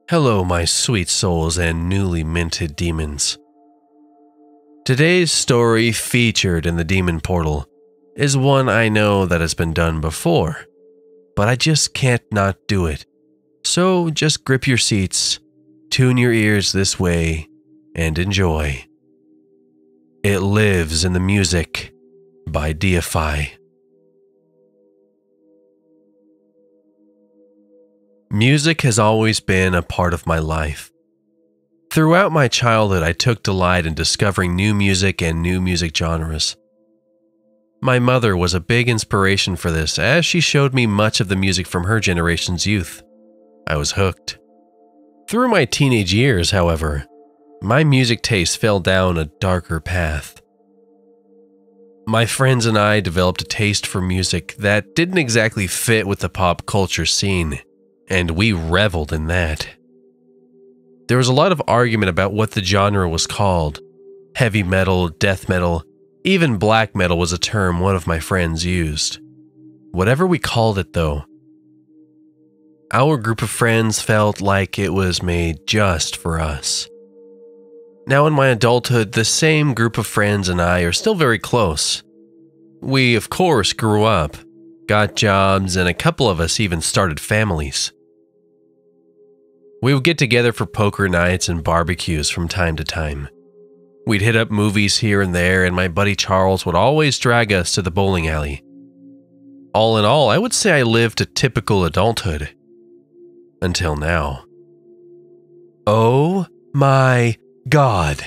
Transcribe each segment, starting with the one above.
Hello, my sweet souls and newly minted demons. Today's story featured in the Demon Portal is one I know that has been done before, but I just can't not do it. So just grip your seats, tune your ears this way, and enjoy. It Lives in the Music by Deify. Music has always been a part of my life. Throughout my childhood, I took delight in discovering new music and new music genres. My mother was a big inspiration for this, as she showed me much of the music from her generation's youth. I was hooked. Through my teenage years, however, my music taste fell down a darker path. My friends and I developed a taste for music that didn't exactly fit with the pop culture scene, and we reveled in that. There was a lot of argument about what the genre was called. Heavy metal, death metal, even black metal was a term one of my friends used. Whatever we called it though, our group of friends felt like it was made just for us. Now in my adulthood, the same group of friends and I are still very close. We, of course, grew up, got jobs, and a couple of us even started families. We would get together for poker nights and barbecues from time to time. We'd hit up movies here and there, and my buddy Charles would always drag us to the bowling alley. All in all, I would say I lived a typical adulthood. Until now. Oh my God,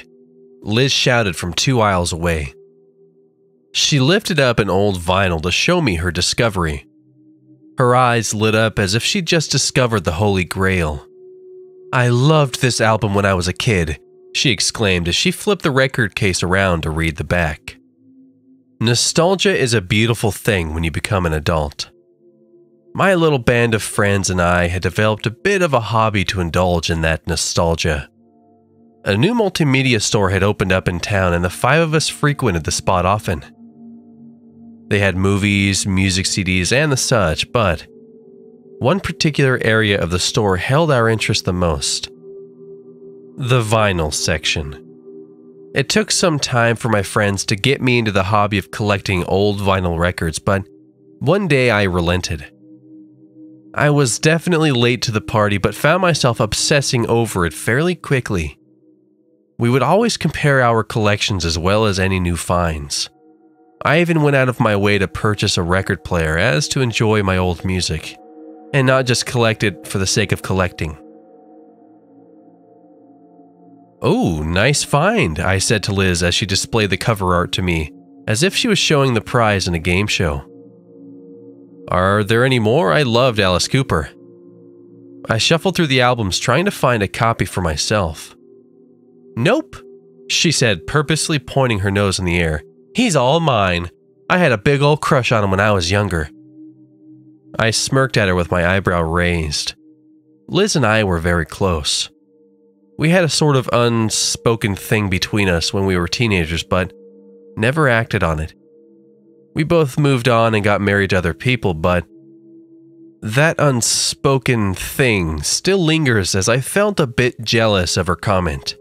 Liz shouted from 2 aisles away. She lifted up an old vinyl to show me her discovery. Her eyes lit up as if she'd just discovered the Holy Grail. "I loved this album when I was a kid," she exclaimed as she flipped the record case around to read the back. Nostalgia is a beautiful thing when you become an adult. My little band of friends and I had developed a bit of a hobby to indulge in that nostalgia. A new multimedia store had opened up in town, and the 5 of us frequented the spot often. They had movies, music CDs, and the such, but one particular area of the store held our interest the most. The vinyl section. It took some time for my friends to get me into the hobby of collecting old vinyl records, but one day I relented. I was definitely late to the party, but found myself obsessing over it fairly quickly. We would always compare our collections as well as any new finds. I even went out of my way to purchase a record player as to enjoy my old music, and not just collect it for the sake of collecting. "Oh, nice find," I said to Liz as she displayed the cover art to me, as if she was showing the prize in a game show. "Are there any more? I loved Alice Cooper." I shuffled through the albums trying to find a copy for myself. "Nope," she said, purposely pointing her nose in the air. "He's all mine. I had a big old crush on him when I was younger." I smirked at her with my eyebrow raised. Liz and I were very close. We had a sort of unspoken thing between us when we were teenagers, but never acted on it. We both moved on and got married to other people, but that unspoken thing still lingers as I felt a bit jealous of her comment.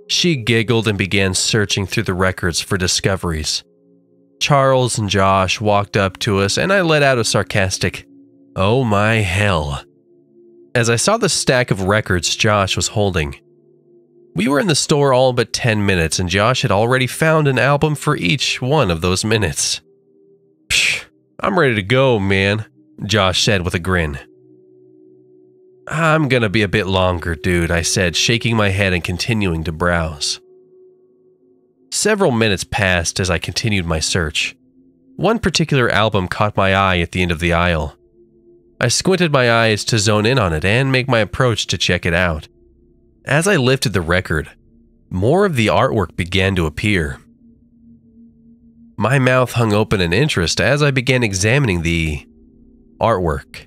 She giggled and began searching through the records for discoveries. Charles and Josh walked up to us, and I let out a sarcastic, "Oh my hell," as I saw the stack of records Josh was holding. We were in the store all but 10 minutes, and Josh had already found an album for each one of those minutes. "Psh, I'm ready to go, man," Josh said with a grin. "I'm gonna be a bit longer, dude," I said, shaking my head and continuing to browse. Several minutes passed as I continued my search. One particular album caught my eye at the end of the aisle. I squinted my eyes to zone in on it and make my approach to check it out. As I lifted the record, more of the artwork began to appear. My mouth hung open in interest as I began examining the artwork.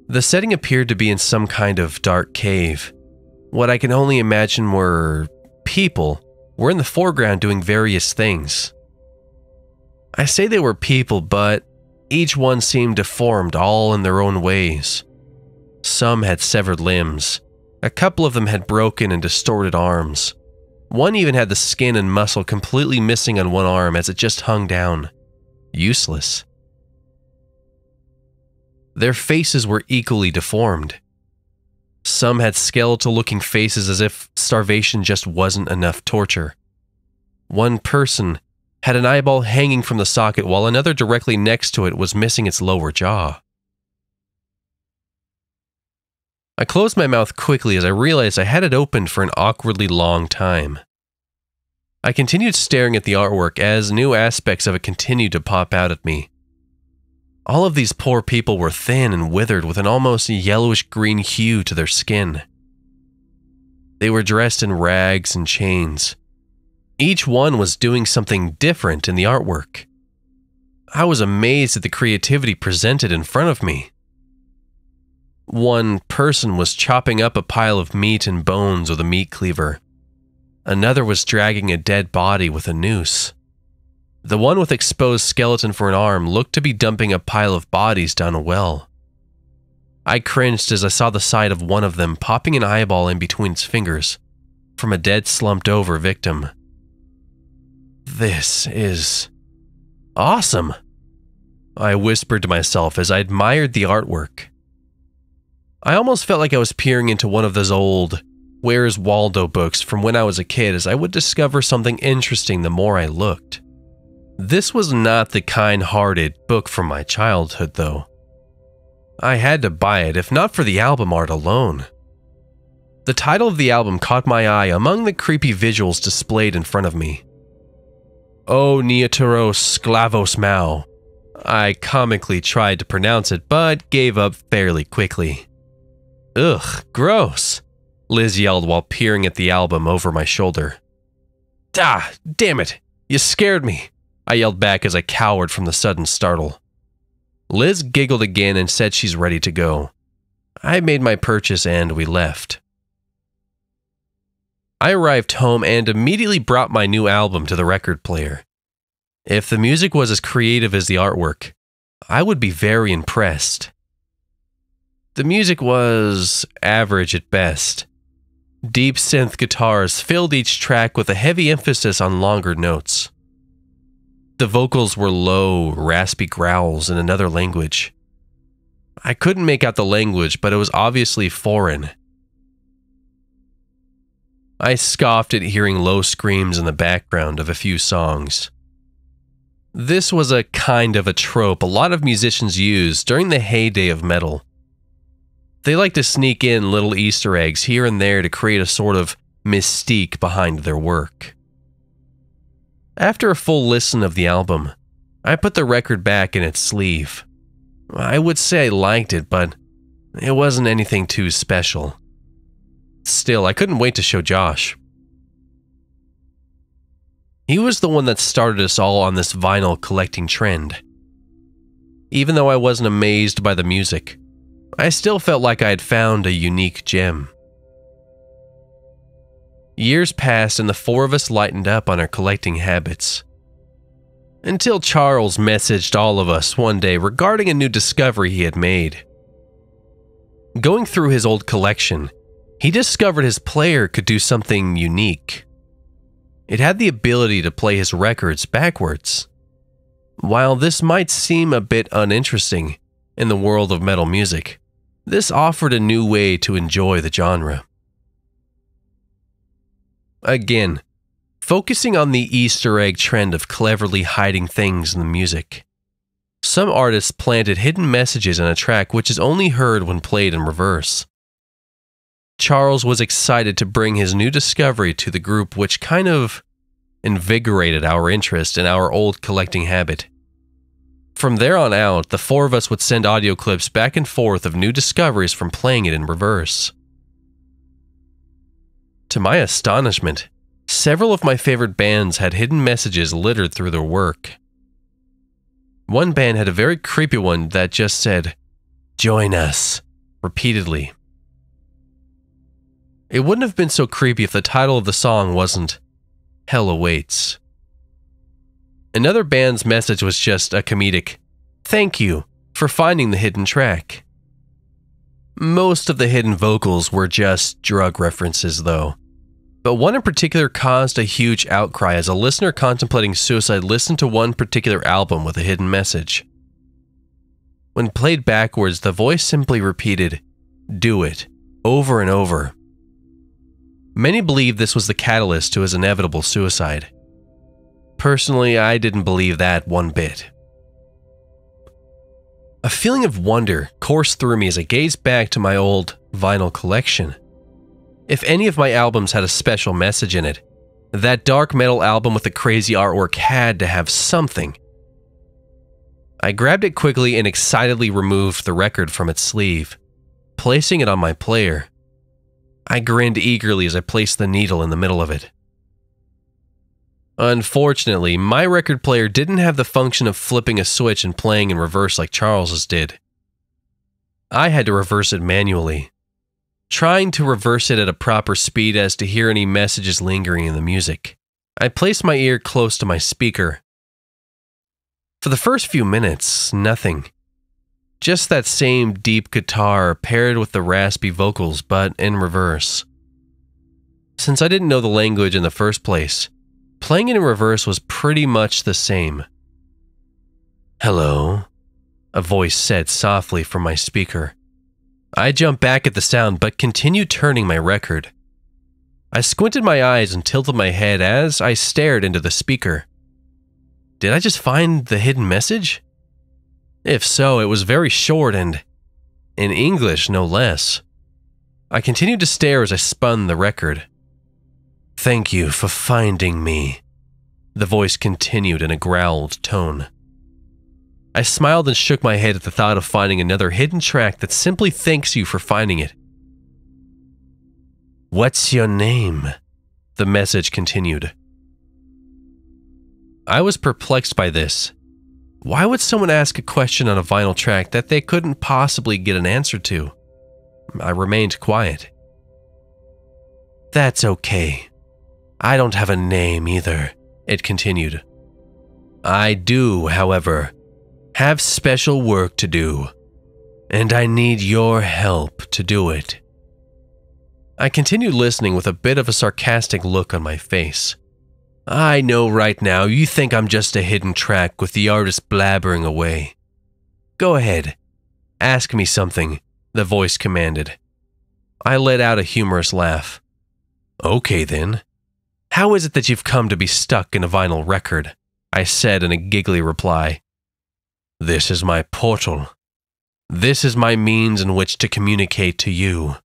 The setting appeared to be in some kind of dark cave. What I can only imagine were people were in the foreground doing various things. I say they were people, but each one seemed deformed all in their own ways. Some had severed limbs. A couple of them had broken and distorted arms. One even had the skin and muscle completely missing on one arm as it just hung down. Useless. Their faces were equally deformed. Some had skeletal-looking faces as if starvation just wasn't enough torture. One person had an eyeball hanging from the socket while another directly next to it was missing its lower jaw. I closed my mouth quickly as I realized I had it opened for an awkwardly long time. I continued staring at the artwork as new aspects of it continued to pop out at me. All of these poor people were thin and withered with an almost yellowish-green hue to their skin. They were dressed in rags and chains. Each one was doing something different in the artwork. I was amazed at the creativity presented in front of me. One person was chopping up a pile of meat and bones with a meat cleaver. Another was dragging a dead body with a noose. The one with exposed skeleton for an arm looked to be dumping a pile of bodies down a well. I cringed as I saw the sight of one of them popping an eyeball in between its fingers from a dead, slumped-over victim. "This is awesome," I whispered to myself as I admired the artwork. I almost felt like I was peering into one of those old Where's Waldo books from when I was a kid, as I would discover something interesting the more I looked. This was not the kind-hearted book from my childhood, though. I had to buy it, if not for the album art alone. The title of the album caught my eye among the creepy visuals displayed in front of me. O Neoteros Sklavos Mao. I comically tried to pronounce it, but gave up fairly quickly. "Ugh, gross," Liz yelled while peering at the album over my shoulder. "Ah, damn it, you scared me," I yelled back as I cowered from the sudden startle. Liz giggled again and said she's ready to go. I made my purchase and we left. I arrived home and immediately brought my new album to the record player. If the music was as creative as the artwork, I would be very impressed. The music was average at best. Deep synth guitars filled each track with a heavy emphasis on longer notes. The vocals were low, raspy growls in another language. I couldn't make out the language, but it was obviously foreign. I scoffed at hearing low screams in the background of a few songs. This was a kind of a trope a lot of musicians used during the heyday of metal. They like to sneak in little Easter eggs here and there to create a sort of mystique behind their work. After a full listen of the album, I put the record back in its sleeve. I would say I liked it, but it wasn't anything too special. Still, I couldn't wait to show Josh. He was the one that started us all on this vinyl collecting trend. Even though I wasn't amazed by the music, I still felt like I had found a unique gem. Years passed and the four of us lightened up on our collecting habits. Until Charles messaged all of us one day regarding a new discovery he had made. Going through his old collection, he discovered his player could do something unique. It had the ability to play his records backwards. While this might seem a bit uninteresting in the world of metal music, this offered a new way to enjoy the genre. Again, focusing on the Easter egg trend of cleverly hiding things in the music. Some artists planted hidden messages in a track which is only heard when played in reverse. Charles was excited to bring his new discovery to the group, which kind of invigorated our interest in our old collecting habit. From there on out, the four of us would send audio clips back and forth of new discoveries from playing it in reverse. To my astonishment, several of my favorite bands had hidden messages littered through their work. One band had a very creepy one that just said, "Join us," repeatedly. It wouldn't have been so creepy if the title of the song wasn't Hell Awaits. Another band's message was just a comedic, "Thank you for finding the hidden track." Most of the hidden vocals were just drug references, though. But one in particular caused a huge outcry as a listener contemplating suicide listened to one particular album with a hidden message. When played backwards, the voice simply repeated, "Do it," over and over. Many believed this was the catalyst to his inevitable suicide. Personally, I didn't believe that one bit. A feeling of wonder coursed through me as I gazed back to my old vinyl collection. If any of my albums had a special message in it, that dark metal album with the crazy artwork had to have something. I grabbed it quickly and excitedly removed the record from its sleeve, placing it on my player. I grinned eagerly as I placed the needle in the middle of it. Unfortunately, my record player didn't have the function of flipping a switch and playing in reverse like Charles's did. I had to reverse it manually, trying to reverse it at a proper speed as to hear any messages lingering in the music. I placed my ear close to my speaker. For the first few minutes, nothing. Just that same deep guitar paired with the raspy vocals, but in reverse. Since I didn't know the language in the first place, playing it in reverse was pretty much the same. "Hello," a voice said softly from my speaker. I jumped back at the sound, but continued turning my record. I squinted my eyes and tilted my head as I stared into the speaker. Did I just find the hidden message? If so, it was very short and in English, no less. I continued to stare as I spun the record. "Thank you for finding me," the voice continued in a growled tone. I smiled and shook my head at the thought of finding another hidden track that simply thanks you for finding it. "What's your name?" the message continued. I was perplexed by this. Why would someone ask a question on a vinyl track that they couldn't possibly get an answer to? I remained quiet. "That's okay. I don't have a name either," it continued. "I do, however, have special work to do, and I need your help to do it." I continued listening with a bit of a sarcastic look on my face. "I know right now you think I'm just a hidden track with the artist blabbering away. Go ahead, ask me something," the voice commanded. I let out a humorous laugh. "Okay then. How is it that you've come to be stuck in a vinyl record?" I said in a giggly reply. "This is my portal. This is my means in which to communicate to you.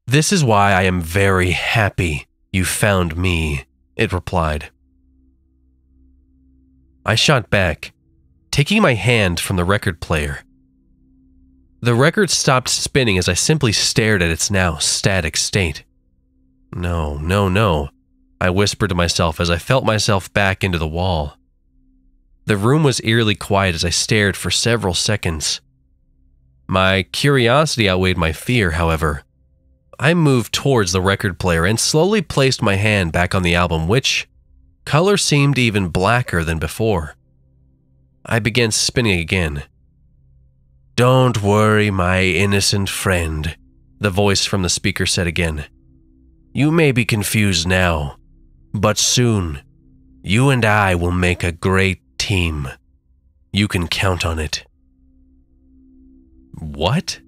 This is why I am very happy you found me," it replied. I shot back, taking my hand from the record player. The record stopped spinning as I simply stared at its now static state. No, no, no, I whispered to myself as I felt myself back into the wall. The room was eerily quiet as I stared for several seconds. My curiosity outweighed my fear, however. I moved towards the record player and slowly placed my hand back on the album, which color seemed even blacker than before. I began spinning again. "Don't worry, my innocent friend," the voice from the speaker said again. "You may be confused now, but soon, you and I will make a great team. You can count on it." "What?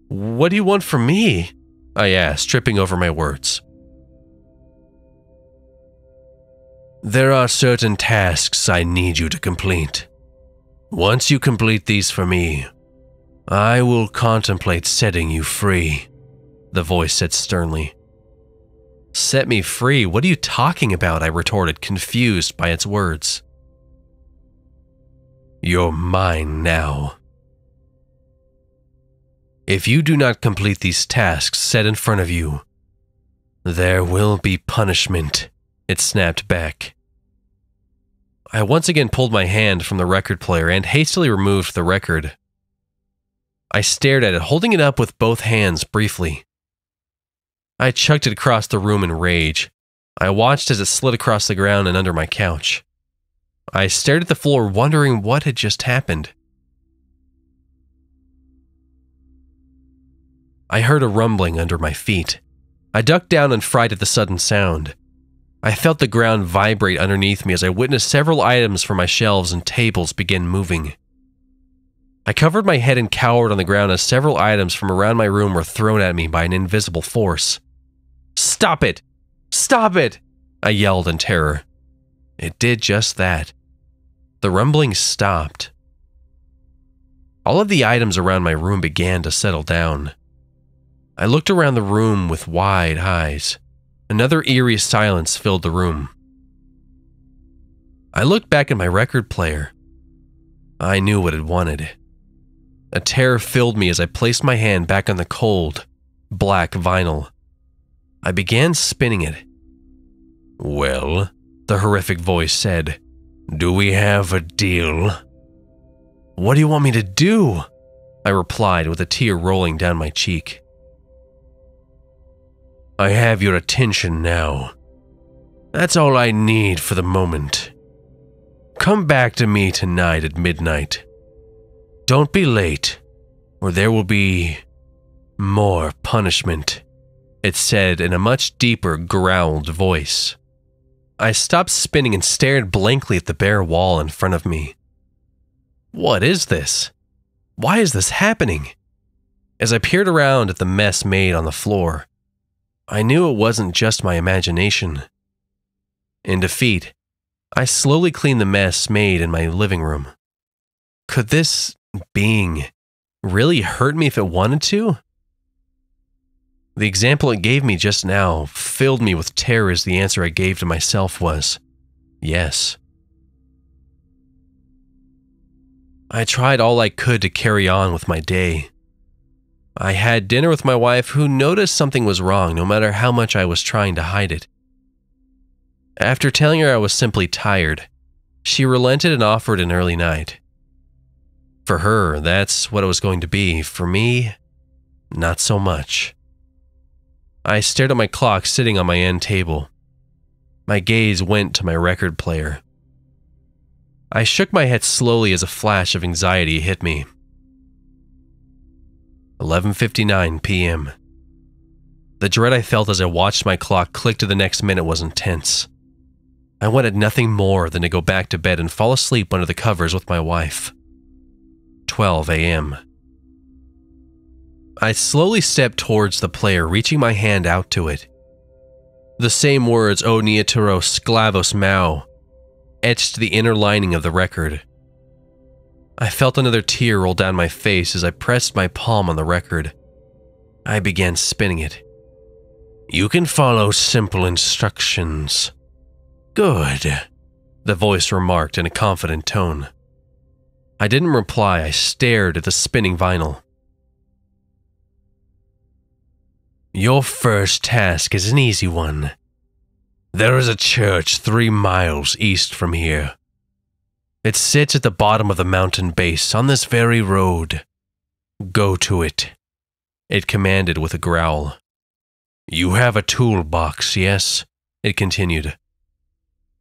What do you want from me?" I asked, tripping over my words. "There are certain tasks I need you to complete. Once you complete these for me, I will contemplate setting you free," the voice said sternly. "Set me free? What are you talking about?" I retorted, confused by its words. "You're mine now. If you do not complete these tasks set in front of you, there will be punishment," it snapped back. I once again pulled my hand from the record player and hastily removed the record. I stared at it, holding it up with both hands briefly. I chucked it across the room in rage. I watched as it slid across the ground and under my couch. I stared at the floor, wondering what had just happened. I heard a rumbling under my feet. I ducked down in fright at the sudden sound. I felt the ground vibrate underneath me as I witnessed several items from my shelves and tables begin moving. I covered my head and cowered on the ground as several items from around my room were thrown at me by an invisible force. "Stop it! Stop it!" I yelled in terror. It did just that. The rumbling stopped. All of the items around my room began to settle down. I looked around the room with wide eyes. Another eerie silence filled the room. I looked back at my record player. I knew what it wanted. A terror filled me as I placed my hand back on the cold, black vinyl. I began spinning it. "Well," the horrific voice said, "do we have a deal?" "What do you want me to do?" I replied with a tear rolling down my cheek. "I have your attention now. That's all I need for the moment. Come back to me tonight at midnight. Don't be late, or there will be more punishment," it said in a much deeper, growled voice. I stopped spinning and stared blankly at the bare wall in front of me. What is this? Why is this happening? As I peered around at the mess made on the floor, I knew it wasn't just my imagination. In defeat, I slowly cleaned the mess made in my living room. Could this being really hurt me if it wanted to? The example it gave me just now filled me with terror as the answer I gave to myself was yes. I tried all I could to carry on with my day. I had dinner with my wife, who noticed something was wrong no matter how much I was trying to hide it. After telling her I was simply tired, she relented and offered an early night. For her, that's what it was going to be. For me, not so much. I stared at my clock sitting on my end table. My gaze went to my record player. I shook my head slowly as a flash of anxiety hit me. 11:59 p.m. The dread I felt as I watched my clock click to the next minute was intense. I wanted nothing more than to go back to bed and fall asleep under the covers with my wife. 12 a.m. I slowly stepped towards the player, reaching my hand out to it. The same words, "O Neoteros Sklavos Mao," etched the inner lining of the record. I felt another tear roll down my face as I pressed my palm on the record. I began spinning it. "You can follow simple instructions." "Good," the voice remarked in a confident tone. I didn't reply. I stared at the spinning vinyl. "Your first task is an easy one. There is a church 3 miles east from here. It sits at the bottom of the mountain base on this very road. Go to it," it commanded with a growl. "You have a toolbox, yes?" it continued.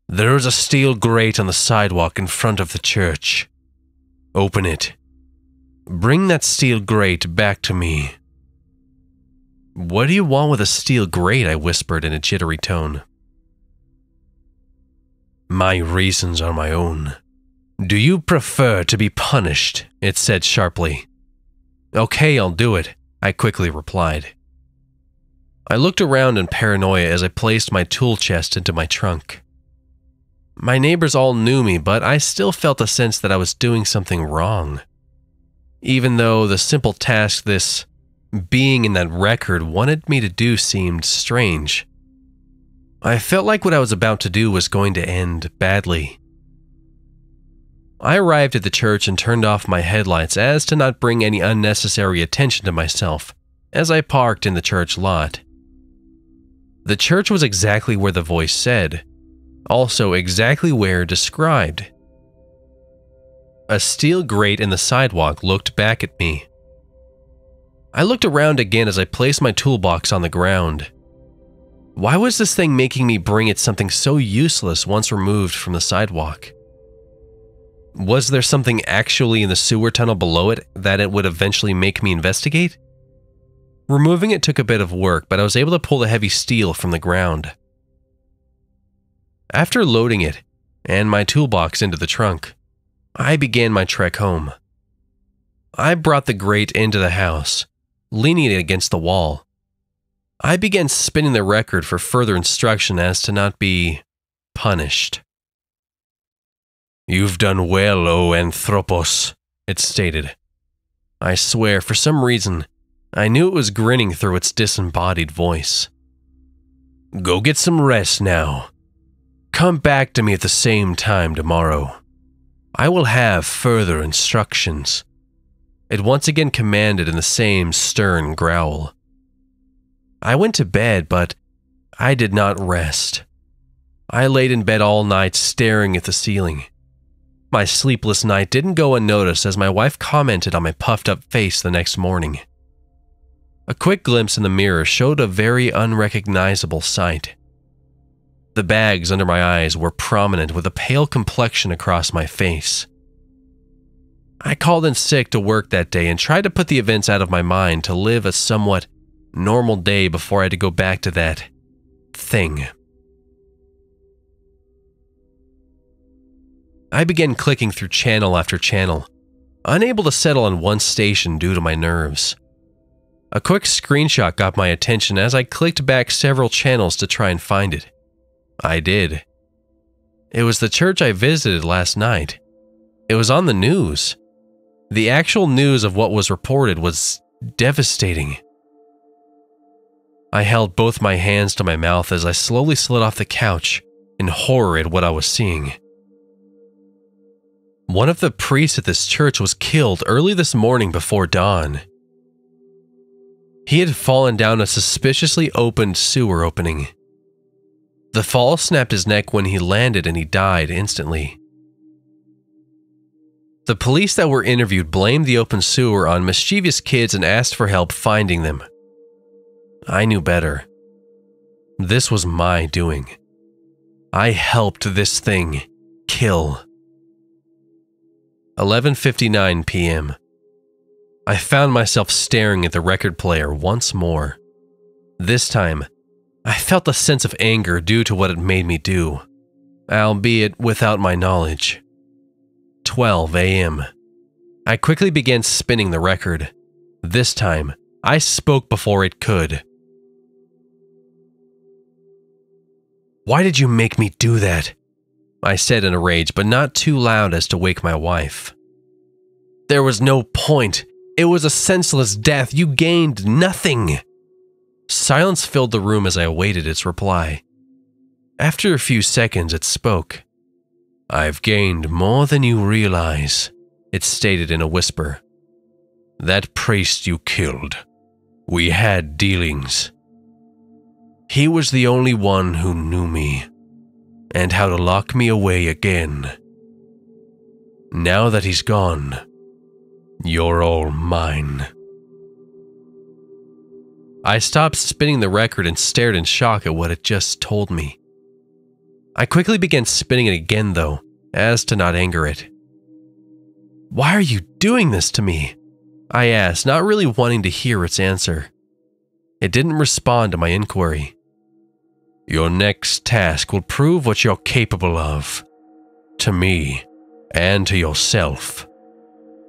"There is a steel grate on the sidewalk in front of the church. Open it. Bring that steel grate back to me." "What do you want with a steel grate?" I whispered in a jittery tone. "My reasons are my own. Do you prefer to be punished?" it said sharply. "Okay, I'll do it," I quickly replied. I looked around in paranoia as I placed my tool chest into my trunk. My neighbors all knew me, but I still felt a sense that I was doing something wrong. Even though the simple task this being in that record wanted me to do seemed strange, I felt like what I was about to do was going to end badly. I arrived at the church and turned off my headlights as to not bring any unnecessary attention to myself as I parked in the church lot. The church was exactly where the voice said, also exactly where described. A steel grate in the sidewalk looked back at me. I looked around again as I placed my toolbox on the ground. Why was this thing making me bring it something so useless once removed from the sidewalk? Was there something actually in the sewer tunnel below it that it would eventually make me investigate? Removing it took a bit of work, but I was able to pull the heavy steel from the ground. After loading it and my toolbox into the trunk, I began my trek home. I brought the grate into the house, leaning it against the wall. I began spinning the record for further instruction as to not be punished. "You've done well, O Anthropos," it stated. I swear, for some reason, I knew it was grinning through its disembodied voice. "Go get some rest now. Come back to me at the same time tomorrow. I will have further instructions." It once again commanded in the same stern growl. I went to bed, but I did not rest. I laid in bed all night staring at the ceiling. My sleepless night didn't go unnoticed as my wife commented on my puffed-up face the next morning. A quick glimpse in the mirror showed a very unrecognizable sight. The bags under my eyes were prominent with a pale complexion across my face. I called in sick to work that day and tried to put the events out of my mind to live a somewhat normal day before I had to go back to that thing. I began clicking through channel after channel, unable to settle on one station due to my nerves. A quick screenshot got my attention as I clicked back several channels to try and find it. I did. It was the church I visited last night. It was on the news. The actual news of what was reported was devastating. I held both my hands to my mouth as I slowly slid off the couch in horror at what I was seeing. One of the priests at this church was killed early this morning before dawn. He had fallen down a suspiciously opened sewer opening. The fall snapped his neck when he landed and he died instantly. The police that were interviewed blamed the open sewer on mischievous kids and asked for help finding them. I knew better. This was my doing. I helped this thing kill. 11:59 p.m. I found myself staring at the record player once more. This time, I felt a sense of anger due to what it made me do, albeit without my knowledge. 12 a.m. I quickly began spinning the record. This time, I spoke before it could. "Why did you make me do that?" I said in a rage, but not too loud as to wake my wife. "There was no point. It was a senseless death. You gained nothing." Silence filled the room as I awaited its reply. After a few seconds, it spoke. "I've gained more than you realize," it stated in a whisper. "That priest you killed. We had dealings. He was the only one who knew me, and how to lock me away again. Now that he's gone, you're all mine." I stopped spinning the record and stared in shock at what it just told me. I quickly began spinning it again though, as to not anger it. "Why are you doing this to me?" I asked, not really wanting to hear its answer. It didn't respond to my inquiry. "Your next task will prove what you're capable of. To me, and to yourself.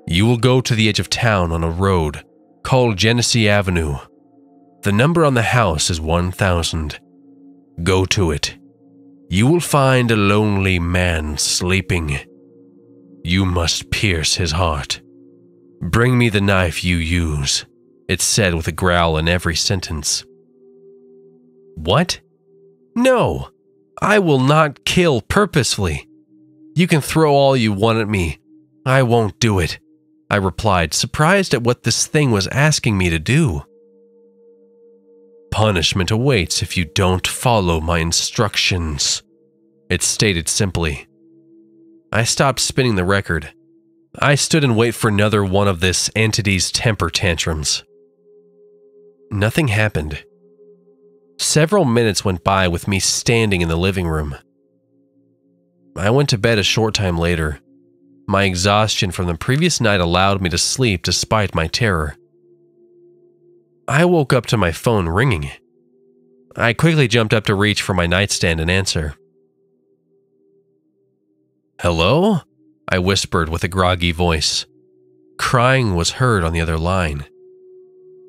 You will go to the edge of town on a road called Genesee Avenue. The number on the house is 1000. Go to it. You will find a lonely man sleeping. You must pierce his heart. Bring me the knife you use," it said with a growl in every sentence. "What? No, I will not kill purposefully. You can throw all you want at me. I won't do it," I replied, surprised at what this thing was asking me to do. "Punishment awaits if you don't follow my instructions," it stated simply. I stopped spinning the record. I stood and waited for another one of this entity's temper tantrums. Nothing happened. Several minutes went by with me standing in the living room. I went to bed a short time later. My exhaustion from the previous night allowed me to sleep despite my terror. I woke up to my phone ringing. I quickly jumped up to reach for my nightstand and answer. "Hello?" I whispered with a groggy voice. Crying was heard on the other line.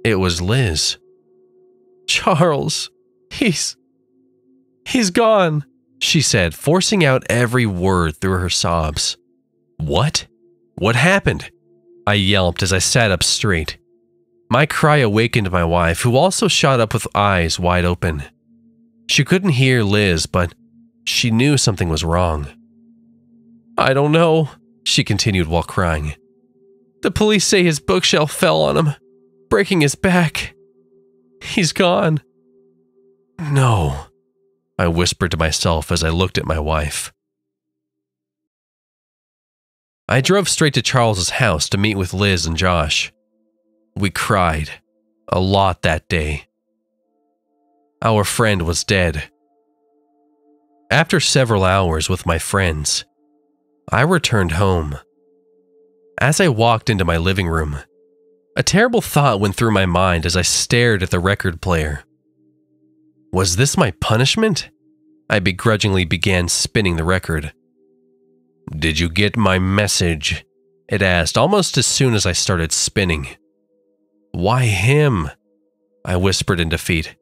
It was Liz. "Charles, he's gone," she said, forcing out every word through her sobs. "What? What happened?" I yelped as I sat up straight. My cry awakened my wife, who also shot up with eyes wide open. She couldn't hear Liz, but she knew something was wrong. "I don't know," she continued while crying. "The police say his bookshelf fell on him, breaking his back. He's gone." "No," I whispered to myself as I looked at my wife. I drove straight to Charles's house to meet with Liz and Josh. We cried a lot that day. Our friend was dead. After several hours with my friends, I returned home. As I walked into my living room, a terrible thought went through my mind as I stared at the record player. Was this my punishment? I begrudgingly began spinning the record. "Did you get my message?" it asked almost as soon as I started spinning. "Why him?" I whispered in defeat.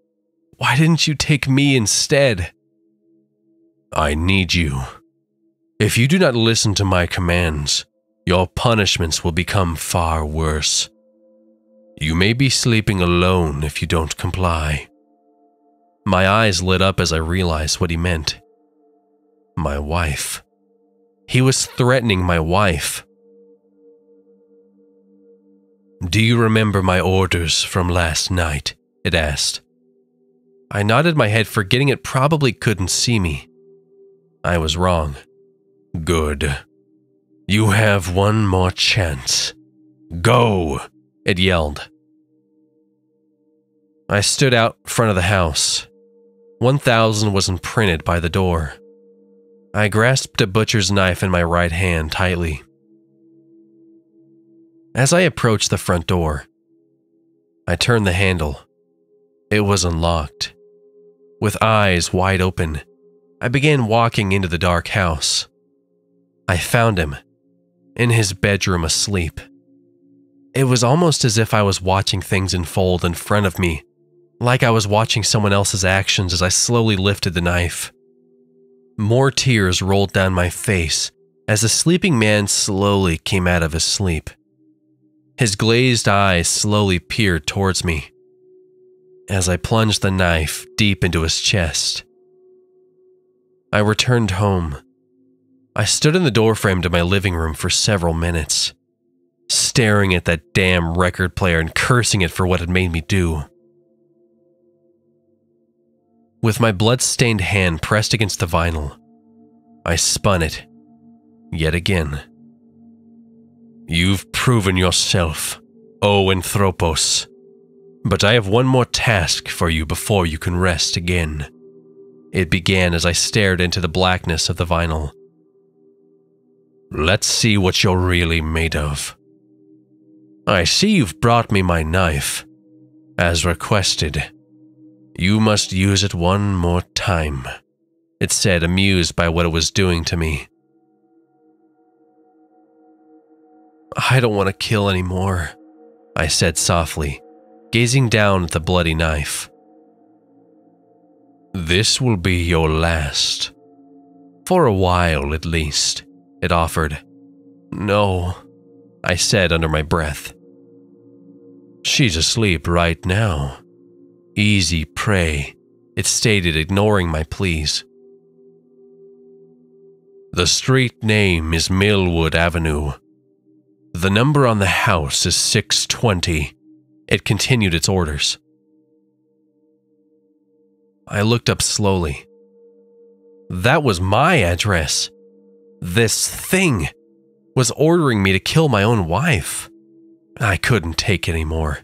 "Why didn't you take me instead?" "I need you. If you do not listen to my commands, your punishments will become far worse. You may be sleeping alone if you don't comply." My eyes lit up as I realized what he meant. My wife. He was threatening my wife. "Do you remember my orders from last night?" it asked. I nodded my head, forgetting it probably couldn't see me. I was wrong. "Good. You have one more chance. Go!" it yelled. I stood out front of the house. 1000 was imprinted by the door. I grasped a butcher's knife in my right hand tightly. As I approached the front door, I turned the handle. It was unlocked. With eyes wide open, I began walking into the dark house. I found him, in his bedroom asleep. It was almost as if I was watching things unfold in front of me, like I was watching someone else's actions as I slowly lifted the knife. More tears rolled down my face as the sleeping man slowly came out of his sleep. His glazed eyes slowly peered towards me as I plunged the knife deep into his chest. I returned home. I stood in the doorframe to my living room for several minutes, staring at that damn record player and cursing it for what it made me do. With my blood-stained hand pressed against the vinyl, I spun it, yet again. "You've proven yourself, O Anthropos, but I have one more task for you before you can rest again." It began as I stared into the blackness of the vinyl. "Let's see what you're really made of. I see you've brought me my knife, as requested. You must use it one more time," it said, amused by what it was doing to me. "I don't want to kill anymore," I said softly, gazing down at the bloody knife. "This will be your last. For a while, at least," it offered. "No," I said under my breath. "She's asleep right now. Easy prey," it stated, ignoring my pleas. "The street name is Millwood Avenue. The number on the house is 620. It continued its orders. I looked up slowly. That was my address. This thing was ordering me to kill my own wife. I couldn't take it anymore.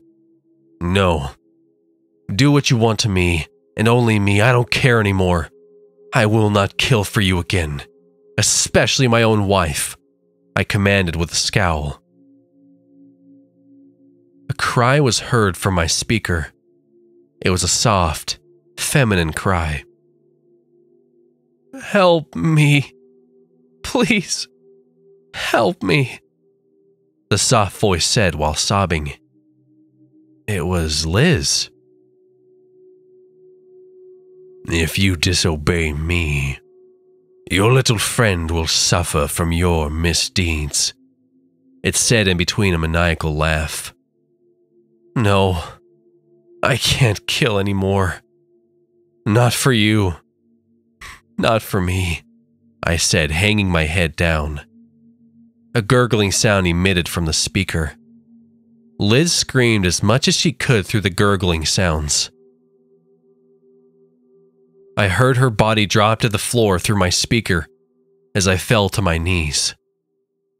"No. Do what you want to me, and only me. I don't care anymore. I will not kill for you again, especially my own wife," I commanded with a scowl. A cry was heard from my speaker. It was a soft, feminine cry. "Help me. Please, help me," the soft voice said while sobbing. It was Liz. "If you disobey me, your little friend will suffer from your misdeeds," it said in between a maniacal laugh. "No, I can't kill anymore. Not for you. Not for me," I said, hanging my head down. A gurgling sound emitted from the speaker. Liz screamed as much as she could through the gurgling sounds. I heard her body drop to the floor through my speaker as I fell to my knees,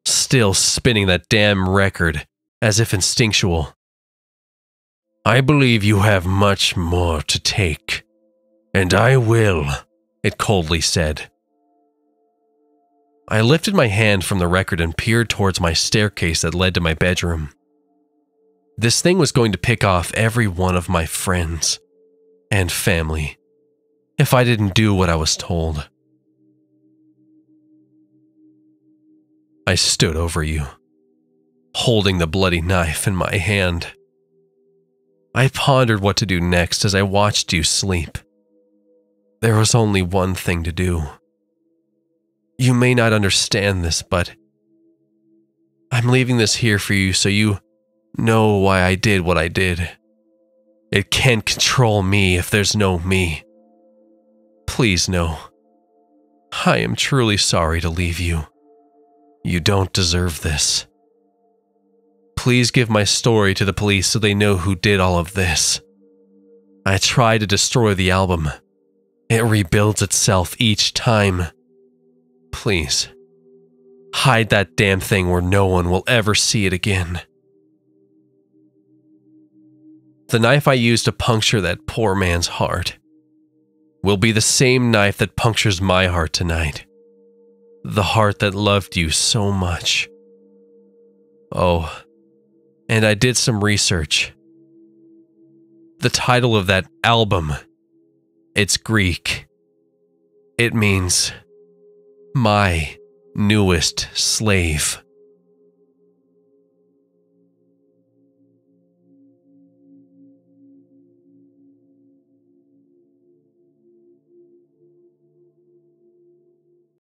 still spinning that damn record as if instinctual. "I believe you have much more to take, and I will," it coldly said. I lifted my hand from the record and peered towards my staircase that led to my bedroom. This thing was going to pick off every one of my friends and family if I didn't do what I was told. I stood over you, holding the bloody knife in my hand. I pondered what to do next as I watched you sleep. There was only one thing to do. You may not understand this, but I'm leaving this here for you so you know why I did what I did. It can't control me if there's no me. Please know, I am truly sorry to leave you. You don't deserve this. Please give my story to the police so they know who did all of this. I tried to destroy the album. It rebuilds itself each time. Please, hide that damn thing where no one will ever see it again. The knife I used to puncture that poor man's heart will be the same knife that punctures my heart tonight. The heart that loved you so much. Oh, and I did some research. The title of that album, it's Greek. It means my newest slave.